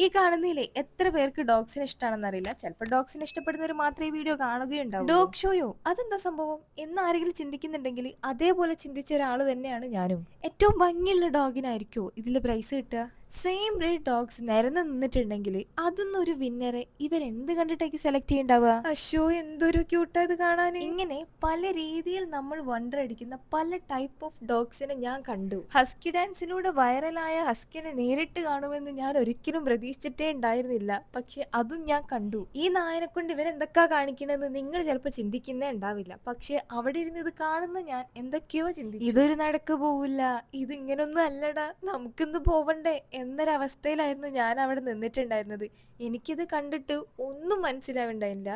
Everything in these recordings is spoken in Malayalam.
ഈ കാണുന്നതിലെ എത്ര പേർക്ക് ഡോഗ്സിനെ ഇഷ്ടമാണെന്ന് അറിയില്ല. ചിലപ്പോൾ ഡോഗ്സിനെ ഇഷ്ടപ്പെടുന്നവർ മാത്രമേ ഈ വീഡിയോ കാണുകയുണ്ടാവൂ. ഡോഗ് ഷോയോ അതെന്താ സംഭവം എന്ന് ആരെങ്കിലും ചിന്തിക്കുന്നുണ്ടെങ്കിൽ അതേപോലെ ചിന്തിച്ച ഒരാൾ തന്നെയാണ് ഞാനും. ഏറ്റവും ഭംഗിയുള്ള ഡോഗിനായിരിക്കോ ഇതിൽ പ്രൈസ് കിട്ടുക? സെയിം ബ്രീഡ് ഡോഗ്സ് നിരന്ന് നിന്നിട്ടുണ്ടെങ്കിൽ അതൊന്നൊരു വിന്നറെ ഇവരെന്ത് കണ്ടിട്ടേക്ക് സെലക്ട് ചെയ്യണ്ടാവുക? അശോ, എന്തൊരു ക്യൂട്ടാ ഇത് കാണാൻ. ഇങ്ങനെ പല രീതിയിൽ നമ്മൾ വണ്ടർ അടിക്കുന്ന പല ടൈപ്പ് ഓഫ് ഡോഗ്സിനെ ഞാൻ കണ്ടു. ഹസ്കി ഡാൻസിലൂടെ വൈറലായ ഹസ്കിനെ നേരിട്ട് കാണുമെന്ന് ഞാൻ ഒരിക്കലും പ്രതീക്ഷിച്ചിട്ടേ ഉണ്ടായിരുന്നില്ല. പക്ഷെ അതും ഞാൻ കണ്ടു. ഈ നായനെ കൊണ്ട് ഇവരെന്തൊക്കെയാ കാണിക്കണമെന്ന് നിങ്ങൾ ചിലപ്പോൾ ചിന്തിക്കുന്നേ ഉണ്ടാവില്ല. പക്ഷെ അവിടെ ഇരുന്ന് ഇത് കാണുന്ന ഞാൻ എന്തൊക്കെയോ ചിന്തിച്ചു. ഇതൊരു നടക്ക് പോവില്ല, ഇത് ഇങ്ങനൊന്നും അല്ലടാ, നമുക്കിന്ന് പോവണ്ടേ എന്നൊരവസ്ഥയിലായിരുന്നു ഞാൻ അവിടെ നിന്നിട്ടുണ്ടായിരുന്നത്. എനിക്കിത് കണ്ടിട്ട് ഒന്നും മനസ്സിലാവുണ്ടായില്ല.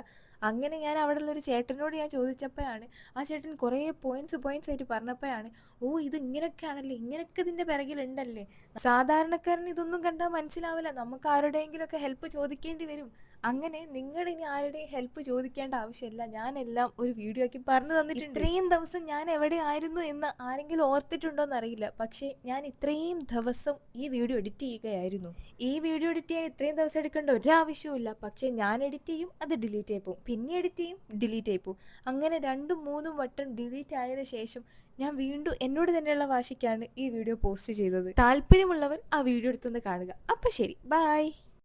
അങ്ങനെ ഞാൻ അവിടെ ഉള്ളൊരു ചേട്ടനോട് ഞാൻ ചോദിച്ചപ്പോഴാണ് ആ ചേട്ടൻ കുറേ പോയിന്റ്സ് ആയിട്ട് പറഞ്ഞപ്പോഴാണ്, ഓ ഇത് ഇങ്ങനെയൊക്കെയാണല്ലേ, ഇങ്ങനെയൊക്കെ ഇതിൻ്റെ പിറകിലുണ്ടല്ലേ. സാധാരണക്കാരന് ഇതൊന്നും കണ്ടാൽ മനസ്സിലാവില്ല, നമുക്ക് ആരുടെയെങ്കിലുമൊക്കെ ഹെൽപ്പ് ചോദിക്കേണ്ടി വരും. അങ്ങനെ നിങ്ങൾ ഇനി ആരുടെയും ഹെൽപ്പ് ചോദിക്കേണ്ട ആവശ്യമില്ല, ഞാനെല്ലാം ഒരു വീഡിയോ ആക്കി പറഞ്ഞു തന്നിട്ടുണ്ട്. ഇത്രയും ദിവസം ഞാൻ എവിടെ ആയിരുന്നു എന്ന് ആരെങ്കിലും ഓർത്തിട്ടുണ്ടോന്ന് അറിയില്ല. പക്ഷേ ഞാൻ ഇത്രയും ദിവസം ഈ വീഡിയോ എഡിറ്റ് ചെയ്യുകയായിരുന്നു. ഈ വീഡിയോ എഡിറ്റ് ചെയ്യാൻ ഇത്രയും ദിവസം എടുക്കേണ്ട ഒരാവശ്യവുമില്ല. പക്ഷേ ഞാൻ എഡിറ്റ് ചെയ്യും, അത് ഡിലീറ്റ് ആയി പോകും, പിന്നെ എഡിറ്റ് ചെയ്യും, ഡിലീറ്റ് ആയി പോകും. അങ്ങനെ 2-3 വട്ടം ഡിലീറ്റ് ആയതിനു ശേഷം ഞാൻ വീണ്ടും എന്നോട് തന്നെയുള്ള വാശിക്കാണ് ഈ വീഡിയോ പോസ്റ്റ് ചെയ്തത്. താല്പര്യമുള്ളവർ ആ വീഡിയോ എടുത്തൊന്ന് കാണുക. അപ്പം ശരി, ബൈ.